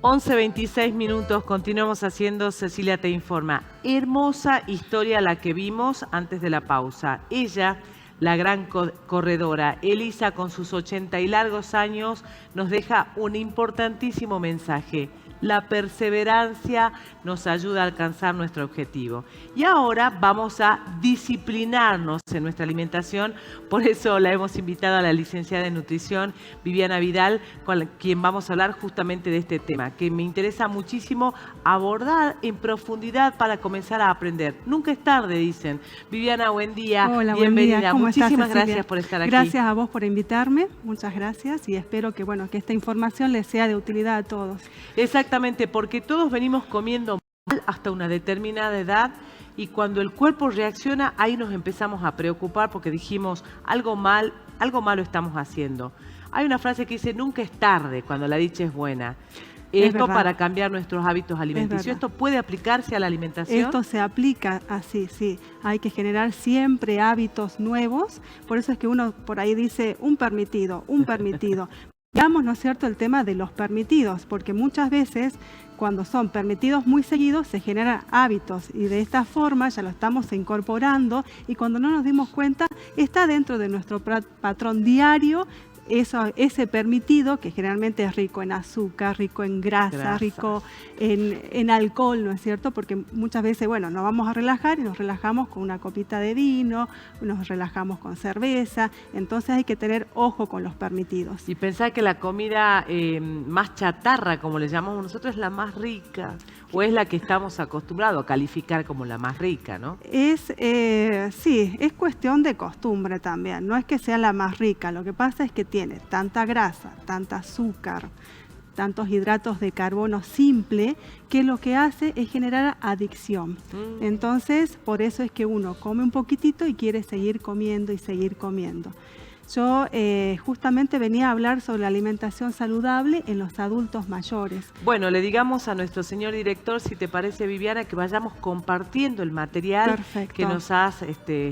11:26, continuamos haciendo Cecilia te informa. Hermosa historia la que vimos antes de la pausa. Ella, la gran corredora, Elisa, con sus 80 y largos años, nos deja un importantísimo mensaje. La perseverancia nos ayuda a alcanzar nuestro objetivo. Y ahora vamos a disciplinarnos en nuestra alimentación. Por eso la hemos invitado a la licenciada en nutrición, Viviana Vidal, con quien vamos a hablar justamente de este tema, que me interesa muchísimo abordar en profundidad para comenzar a aprender. Nunca es tarde, dicen. Viviana, buen día. Hola, bienvenida. Buen día. ¿Cómo Muchísimas estás, gracias por estar aquí. Gracias a vos por invitarme. Muchas gracias y espero que, que esta información les sea de utilidad a todos. Exactamente, porque todos venimos comiendo mal hasta una determinada edad y cuando el cuerpo reacciona, ahí nos empezamos a preocupar porque dijimos algo malo estamos haciendo. Hay una frase que dice, nunca es tarde cuando la dicha es buena. Esto para cambiar nuestros hábitos alimenticios. ¿Esto puede aplicarse a la alimentación? Esto se aplica así, sí. Hay que generar siempre hábitos nuevos. Por eso es que uno por ahí dice un permitido, un permitido. Veamos, ¿no es cierto?, el tema de los permitidos, porque muchas veces cuando son permitidos muy seguidos se generan hábitos y de esta forma ya lo estamos incorporando y cuando no nos dimos cuenta está dentro de nuestro patrón diario. Ese permitido, que generalmente es rico en azúcar, rico en grasa, rico en alcohol, ¿no es cierto? Porque muchas veces, nos vamos a relajar y nos relajamos con una copita de vino, nos relajamos con cerveza, entonces hay que tener ojo con los permitidos. Y pensar que la comida más chatarra, como le llamamos nosotros, es la más rica, o es la que estamos acostumbrados a calificar como la más rica, ¿no? Sí, es cuestión de costumbre también, no es que sea la más rica, lo que pasa es que tiene tanta grasa, tanta azúcar, tantos hidratos de carbono simple, que lo que hace es generar adicción. Entonces, por eso es que uno come un poquitito y quiere seguir comiendo y seguir comiendo. Yo justamente venía a hablar sobre la alimentación saludable en los adultos mayores. Bueno, le digamos a nuestro señor director, si te parece, Viviana, que vayamos compartiendo el material que nos has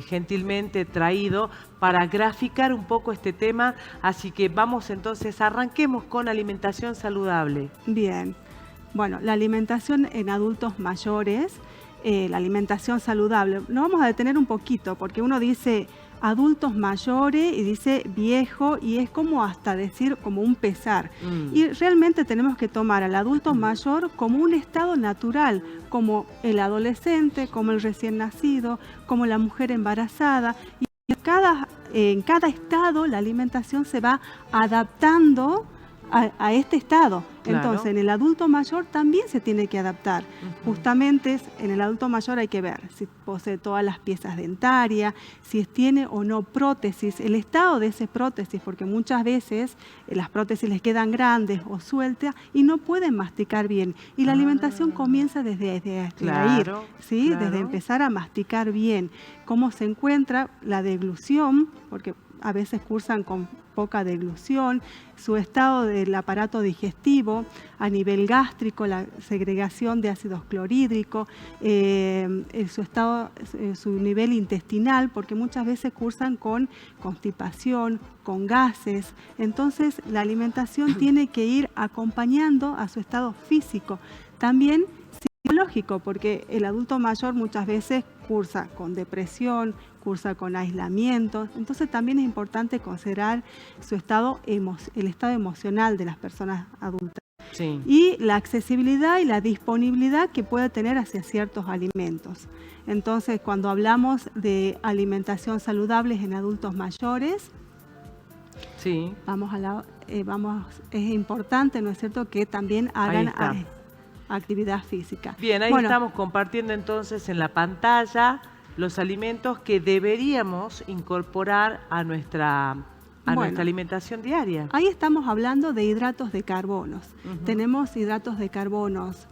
gentilmente traído para graficar un poco este tema. Así que vamos entonces, arranquemos con alimentación saludable. Bien, bueno, la alimentación en adultos mayores, la alimentación saludable, nos vamos a detener un poquito porque uno dice adultos mayores y dice viejo y es como hasta decir como un pesar. Y realmente tenemos que tomar al adulto mayor como un estado natural, como el adolescente, como el recién nacido, como la mujer embarazada. Y en cada estado la alimentación se va adaptando a este estado. Claro. Entonces, en el adulto mayor también se tiene que adaptar. Justamente en el adulto mayor hay que ver si posee todas las piezas dentarias, si tiene o no prótesis, el estado de ese prótesis, porque muchas veces las prótesis les quedan grandes o sueltas y no pueden masticar bien. Y la alimentación comienza desde ahí, ¿sí? Desde empezar a masticar bien. Cómo se encuentra la deglución, porque a veces cursan con poca deglución, su estado del aparato digestivo, a nivel gástrico, la segregación de ácidos clorhídricos, su nivel intestinal, porque muchas veces cursan con constipación, con gases. Entonces, la alimentación tiene que ir acompañando a su estado físico. También psicológico, porque el adulto mayor muchas veces cursa con depresión, cursa con aislamiento, entonces también es importante considerar el estado emocional de las personas adultas. Sí. Y la accesibilidad y la disponibilidad que puede tener hacia ciertos alimentos. Entonces, cuando hablamos de alimentación saludable en adultos mayores, sí. Es importante, ¿no es cierto?, que también hagan actividad física. Bien, ahí estamos compartiendo entonces en la pantalla los alimentos que deberíamos incorporar a nuestra alimentación diaria. Ahí estamos hablando de hidratos de carbonos. Tenemos hidratos de carbonos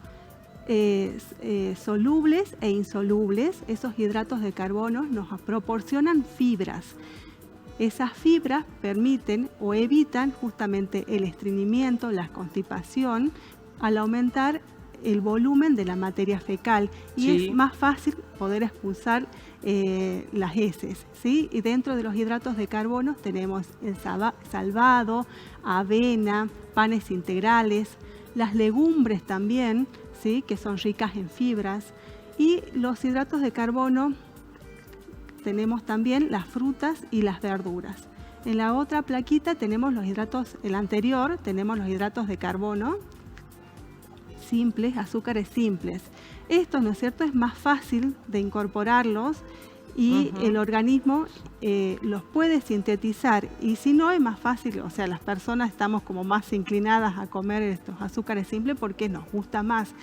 solubles e insolubles. Esos hidratos de carbono nos proporcionan fibras. Esas fibras permiten o evitan justamente el estreñimiento, la constipación, al aumentar el volumen de la materia fecal y es más fácil poder expulsar las heces, ¿sí? Y dentro de los hidratos de carbono tenemos el salvado, avena, panes integrales, las legumbres también, ¿sí? Que son ricas en fibras, y los hidratos de carbono tenemos también las frutas y las verduras. En la otra plaquita tenemos los hidratos, el anterior tenemos los hidratos de carbono simples, azúcares simples. Esto, ¿no es cierto?, es más fácil de incorporarlos y el organismo los puede sintetizar, y si no es más fácil, o sea, las personas estamos como más inclinadas a comer estos azúcares simples porque nos gusta más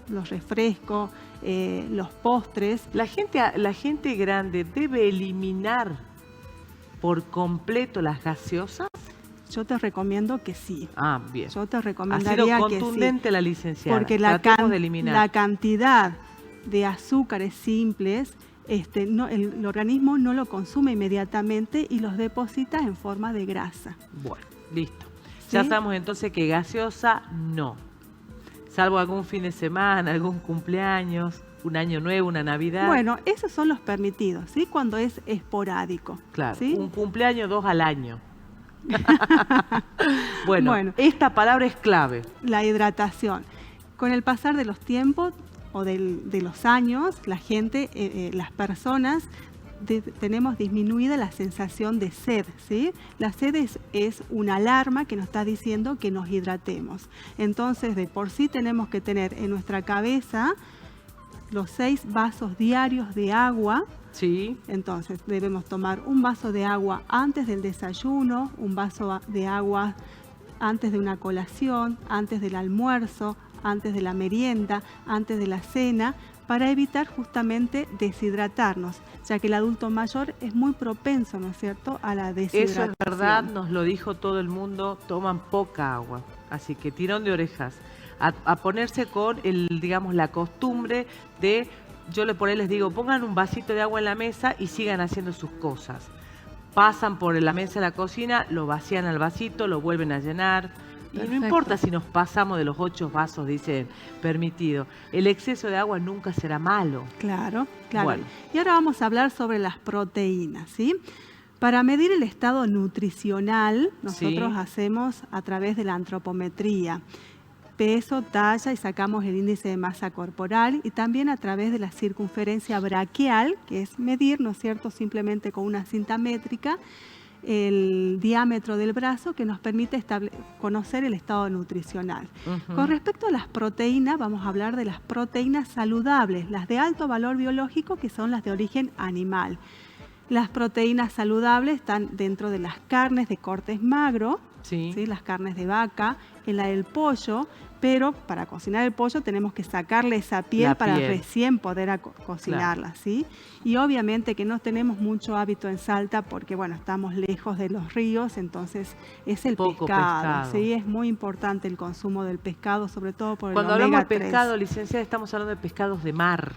los refrescos, los postres. La gente grande debe eliminar por completo las gaseosas. Yo te recomiendo que sí. Ah, bien. Yo te Ha recomendaría sido que sí. contundente la licenciada. Porque Tratemos de eliminar. la cantidad de azúcares simples, el organismo no lo consume inmediatamente y los deposita en forma de grasa. Bueno, listo. ¿Sí? Ya sabemos entonces que gaseosa no. Salvo algún fin de semana, algún cumpleaños, un año nuevo, una Navidad. Bueno, esos son los permitidos, ¿sí? Cuando es esporádico. Claro, ¿sí? un cumpleaños, 2 al año. bueno, esta palabra es clave. La hidratación. Con el pasar de los tiempos o de los años, la gente, las personas, tenemos disminuida la sensación de sed, ¿sí? La sed es una alarma que nos está diciendo que nos hidratemos. Entonces, de por sí tenemos que tener en nuestra cabeza los 6 vasos diarios de agua. Sí. Entonces, debemos tomar un vaso de agua antes del desayuno, un vaso de agua antes de una colación, antes del almuerzo, antes de la merienda, antes de la cena, para evitar justamente deshidratarnos, ya que el adulto mayor es muy propenso, ¿no es cierto?, a la deshidratación. Eso es verdad, nos lo dijo todo el mundo, toman poca agua, así que tirón de orejas, a ponerse con digamos, la costumbre de, yo por ahí les digo, pongan un vasito de agua en la mesa y sigan haciendo sus cosas. Pasan por la mesa de la cocina, lo vacían al vasito, lo vuelven a llenar. Perfecto. Y no importa si nos pasamos de los 8 vasos, dice permitido. El exceso de agua nunca será malo. Claro, claro. Bueno. Y ahora vamos a hablar sobre las proteínas, ¿sí? Para medir el estado nutricional, nosotros hacemos a través de la antropometría. Peso, talla y sacamos el índice de masa corporal, y también a través de la circunferencia braquial, que es medir, ¿no es cierto?, simplemente con una cinta métrica, el diámetro del brazo, que nos permite conocer el estado nutricional. Con respecto a las proteínas, vamos a hablar de las proteínas saludables, las de alto valor biológico, que son las de origen animal. Las proteínas saludables están dentro de las carnes de cortes magro, ¿sí? Las carnes de vaca, en la del pollo, pero para cocinar el pollo tenemos que sacarle esa piel para recién poder cocinarla, claro. ¿Sí? Y obviamente que no tenemos mucho hábito en Salta porque, bueno, estamos lejos de los ríos, entonces es el pescado, ¿sí? Es muy importante el consumo del pescado, sobre todo por el omega 3. Cuando hablamos de pescado, licenciada, estamos hablando de pescados de mar.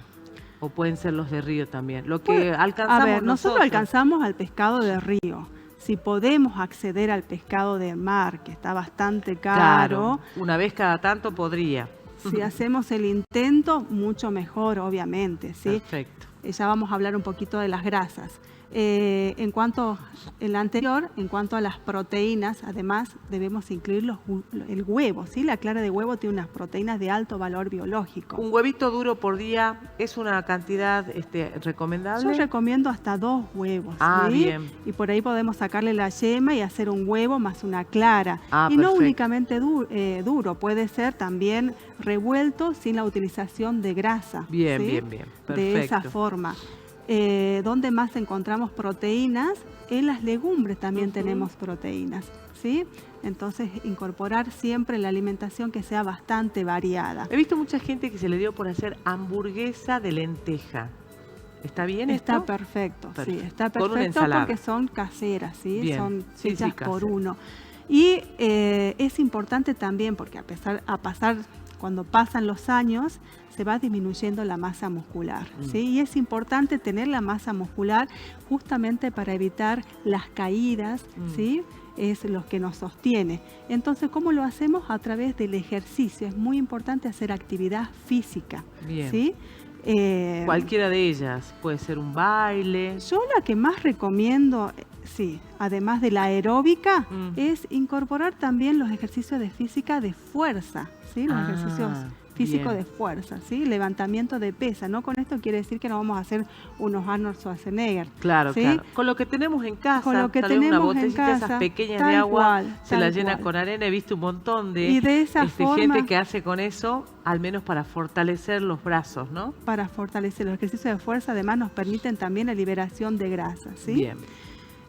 O pueden ser los de río también. Lo que alcanzamos a ver, nosotros alcanzamos al pescado de río. Si podemos acceder al pescado de mar, que está bastante caro. Claro, una vez cada tanto podría. Si hacemos el intento, mucho mejor, obviamente, ¿sí? Perfecto. Ya vamos a hablar un poquito de las grasas. En cuanto a las proteínas, además debemos incluir el huevo, ¿sí? La clara de huevo tiene unas proteínas de alto valor biológico. ¿Un huevito duro por día es una cantidad recomendable? Yo recomiendo hasta 2 huevos, Ah, ¿sí? bien. Y por ahí podemos sacarle la yema y hacer un huevo más una clara. Ah, y perfecto. no únicamente duro, puede ser también revuelto sin la utilización de grasa. Bien, ¿sí? bien, bien. Perfecto. De esa forma. ¿Dónde más encontramos proteínas? En las legumbres también tenemos proteínas, ¿sí? Entonces, incorporar siempre la alimentación que sea bastante variada. He visto mucha gente que se le dio por hacer hamburguesa de lenteja. ¿Está bien esto? Está perfecto, sí, está Con una perfecto ensalada. porque son caseras, ¿sí? Bien. Son Sí, hechas sí, por caseras. uno. Y es importante también porque cuando pasan los años, se va disminuyendo la masa muscular, ¿sí? Y es importante tener la masa muscular justamente para evitar las caídas, ¿sí? Es lo que nos sostiene. Entonces, ¿cómo lo hacemos? A través del ejercicio. Es muy importante hacer actividad física, Bien. ¿sí? Cualquiera de ellas, puede ser un baile. Yo la que más recomiendo sí, además de la aeróbica, Mm. es incorporar también los ejercicios de física de fuerza, ¿sí? Los ejercicios físicos bien. de fuerza, ¿sí? Levantamiento de pesa. No con esto quiere decir que no vamos a hacer unos Arnold Schwarzenegger. Claro, ¿sí? claro. Con lo que tenemos en casa, Con lo que tal vez una tenemos en botellita de esas casa, pequeñas tal de agua, cual, se tal la llena cual. con arena. He visto un montón de, Y de esa forma, gente que hace con eso, al menos para fortalecer los brazos, ¿no? para fortalecer los ejercicios de fuerza, además nos permiten también la liberación de grasa, ¿sí? Bien.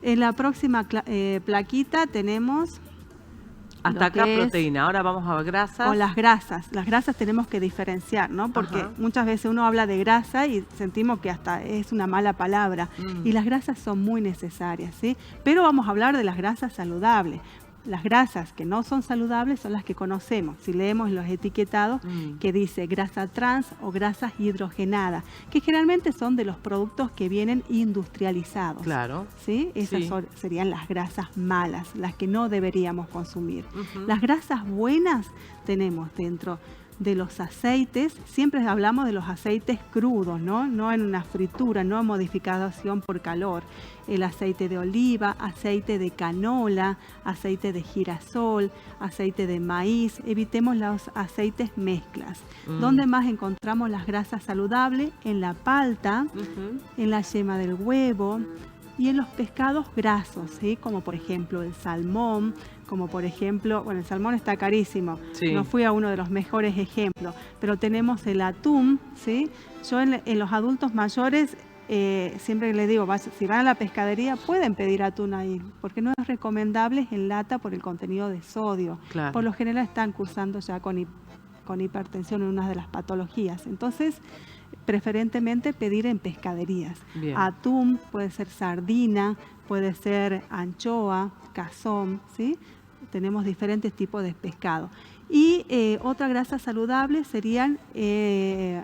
En la próxima plaquita tenemos Hasta lo acá que es proteína. Ahora vamos a ver grasas. con las grasas. Las grasas tenemos que diferenciar, ¿no? Porque Ajá. muchas veces uno habla de grasa y sentimos que hasta es una mala palabra. Mm. Y las grasas son muy necesarias, ¿sí? Pero vamos a hablar de las grasas saludables. Las grasas que no son saludables son las que conocemos. Si leemos los etiquetados que dice grasa trans o grasas hidrogenadas, que generalmente son de los productos que vienen industrializados. Claro. ¿Sí? Esas Sí. serían las grasas malas, las que no deberíamos consumir. Ujú. Las grasas buenas tenemos dentro de los aceites, siempre hablamos de los aceites crudos, ¿no? No en una fritura, no en modificación por calor. El aceite de oliva, aceite de canola, aceite de girasol, aceite de maíz. Evitemos los aceites mezclas. ¿Dónde más encontramos las grasas saludables? En la palta, Ujú. en la yema del huevo y en los pescados grasos, ¿sí? Como por ejemplo el salmón, como por ejemplo, bueno, el salmón está carísimo, Sí. no fui a uno de los mejores ejemplos, pero tenemos el atún, ¿sí? Yo en los adultos mayores siempre les digo, si van a la pescadería pueden pedir atún ahí, porque no es recomendable en lata por el contenido de sodio. Claro. Por lo general están cursando ya con hipertensión en una de las patologías. Entonces, preferentemente pedir en pescaderías. Bien. Atún, puede ser sardina, puede ser anchoa, cazón, ¿sí? Tenemos diferentes tipos de pescado. Y otra grasa saludable serían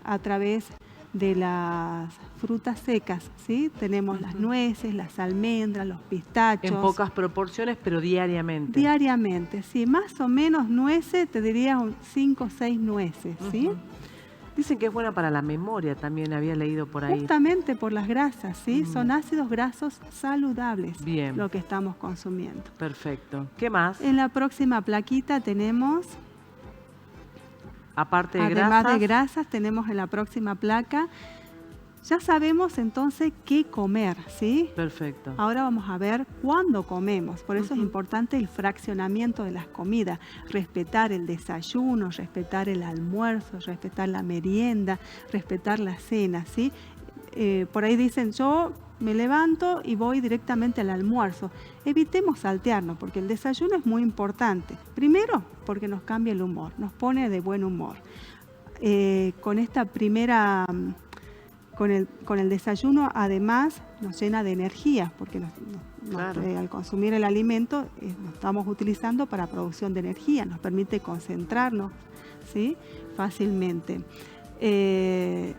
a través de las frutas secas, ¿sí? Tenemos las nueces, las almendras, los pistachos. En pocas proporciones, pero diariamente. Diariamente, sí, más o menos nueces, te diría 5 o 6 nueces, ¿sí? Ujú. Dicen que es buena para la memoria, también había leído por ahí. Justamente por las grasas, ¿sí? Son ácidos grasos saludables. Bien. Lo que estamos consumiendo. Perfecto. ¿Qué más? En la próxima plaquita tenemos, Aparte de además grasas. de grasas, tenemos en la próxima placa, ya sabemos entonces qué comer, ¿sí? Perfecto. Ahora vamos a ver cuándo comemos. Por eso es Ujú. importante el fraccionamiento de las comidas. Respetar el desayuno, respetar el almuerzo, respetar la merienda, respetar la cena, ¿sí? Por ahí dicen, yo me levanto y voy directamente al almuerzo. Evitemos saltearnos, porque el desayuno es muy importante. Primero, porque nos cambia el humor, nos pone de buen humor. Con esta primera... Con el desayuno además nos llena de energía, porque Claro. al consumir el alimento lo estamos utilizando para producción de energía, nos permite concentrarnos, ¿sí? Fácilmente.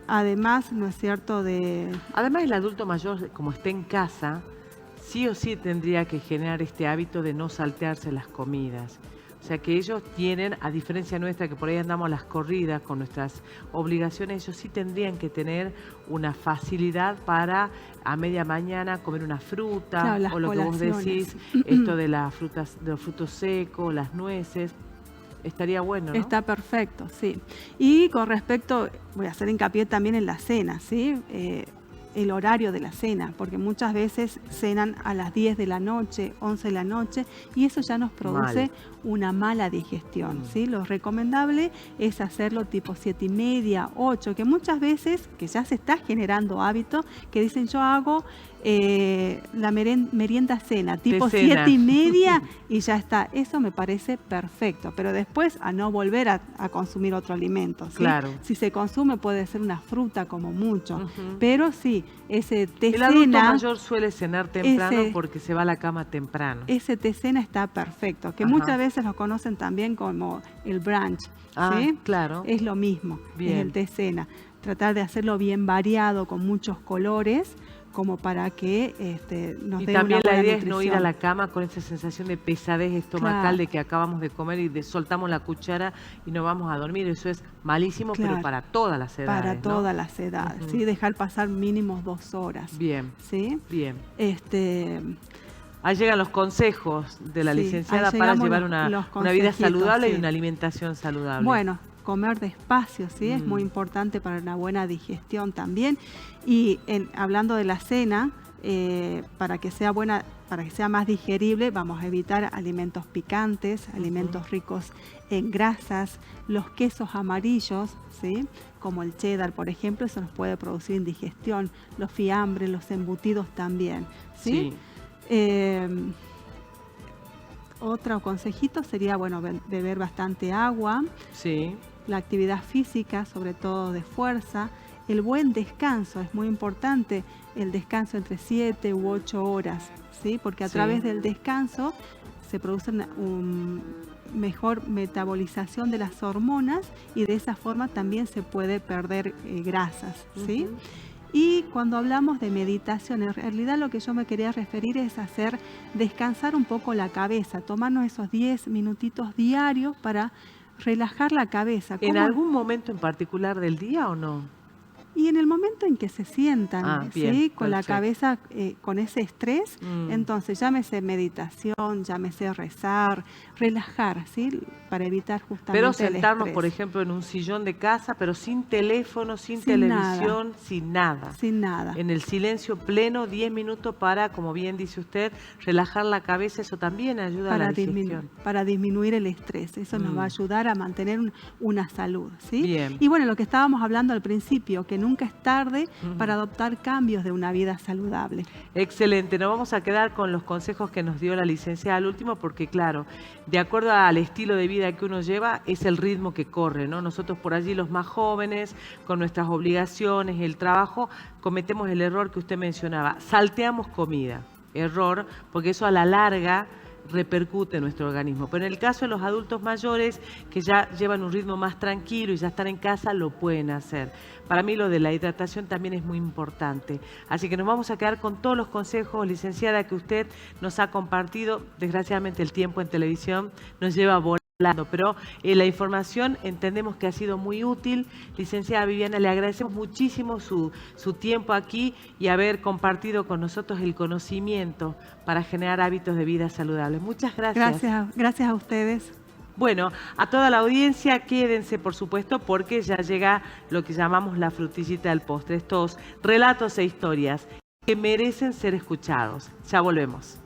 Además, ¿no es cierto? Además, el adulto mayor, como está en casa, sí o sí tendría que generar este hábito de no saltearse las comidas. O sea que ellos tienen, a diferencia nuestra, que por ahí andamos a las corridas con nuestras obligaciones, ellos sí tendrían que tener una facilidad para a media mañana comer una fruta, Claro, las o lo que vos colaciones. decís, esto de las frutas, de los frutos secos, las nueces. Estaría bueno, ¿no? Está perfecto, sí. Y con respecto, voy a hacer hincapié también en la cena, ¿sí? El horario de la cena, porque muchas veces cenan a las 10 de la noche, 11 de la noche, y eso ya nos produce una mala digestión, ¿sí? Lo recomendable es hacerlo tipo 7:30, 8, que muchas veces, que ya se está generando hábito, que dicen yo hago la merienda cena, tipo cena. 7:30 y ya está. Eso me parece perfecto, pero después a no volver a consumir otro alimento, ¿sí? Claro. Si se consume puede ser una fruta como mucho, Ujú. pero sí, ese té El adulto cena, mayor suele cenar temprano ese- porque se va a la cama temprano. ese té cena está perfecto, que Ajá. muchas veces lo conocen también como el brunch, Ah, ¿sí? claro. Es lo mismo, Bien. es el té cena. Tratar de hacerlo bien variado, con muchos colores, como para que nos Y dé también una la buena idea es no ir a nutrición. la cama con esa sensación de pesadez estomacal, Claro. de que acabamos de comer y soltamos la cuchara y no vamos a dormir. Eso es malísimo, Claro. pero para todas las edades, Para ¿no? todas las edades, Ujú. ¿sí? Dejar pasar mínimo 2 horas. Bien, ¿Sí? bien. Ahí llegan los consejos de la Sí, licenciada ahí para llegamos llevar los una vida consejitos, saludable y sí. una alimentación saludable. Bueno, comer despacio, ¿sí? Es muy importante para una buena digestión también. Y hablando de la cena, para que sea buena, para que sea más digerible, vamos a evitar alimentos picantes, alimentos ricos en grasas, los quesos amarillos, ¿sí? Como el cheddar, por ejemplo, eso nos puede producir indigestión, los fiambres, los embutidos también, ¿sí? Otro consejito sería, bueno, beber bastante agua, Sí. la actividad física, sobre todo de fuerza, el buen descanso, es muy importante el descanso entre 7 u 8 horas, ¿sí? Porque a través del descanso se produce una mejor metabolización de las hormonas y de esa forma también se puede perder grasas, ¿sí? Y cuando hablamos de meditación, en realidad lo que yo me quería referir es hacer descansar un poco la cabeza, tomarnos esos 10 minutitos diarios para relajar la cabeza. ¿En algún momento en particular del día o no? Y en el momento en que se sientan, bien, ¿sí? Con la perfecto. cabeza, con ese estrés, entonces llámese meditación, llámese rezar, relajar, ¿sí? Para evitar justamente Pero el sentarnos, estrés. por ejemplo, en un sillón de casa, pero sin teléfono, sin Sin televisión, nada. sin nada. Sin nada. En el silencio pleno, 10 minutos para, como bien dice usted, relajar la cabeza, eso también ayuda a la digestión. Para disminuir el estrés. Eso nos va a ayudar a mantener una salud, ¿sí? Bien. Y bueno, lo que estábamos hablando al principio, que nunca es tarde para adoptar cambios de una vida saludable. Excelente, nos vamos a quedar con los consejos que nos dio la licenciada al último, porque claro, de acuerdo al estilo de vida que uno lleva, es el ritmo que corre, ¿no? Nosotros por allí, los más jóvenes, con nuestras obligaciones, el trabajo, cometemos el error que usted mencionaba, salteamos comida. Error, porque eso a la larga repercute en nuestro organismo. Pero en el caso de los adultos mayores que ya llevan un ritmo más tranquilo y ya están en casa, lo pueden hacer. Para mí lo de la hidratación también es muy importante. Así que nos vamos a quedar con todos los consejos, licenciada, que usted nos ha compartido. Desgraciadamente el tiempo en televisión nos lleva volando, pero la información entendemos que ha sido muy útil. Licenciada Viviana, le agradecemos muchísimo su tiempo aquí y haber compartido con nosotros el conocimiento para generar hábitos de vida saludables. Muchas gracias. Gracias a ustedes. Bueno, a toda la audiencia, quédense por supuesto porque ya llega lo que llamamos la frutillita del postre, estos relatos e historias que merecen ser escuchados. Ya volvemos.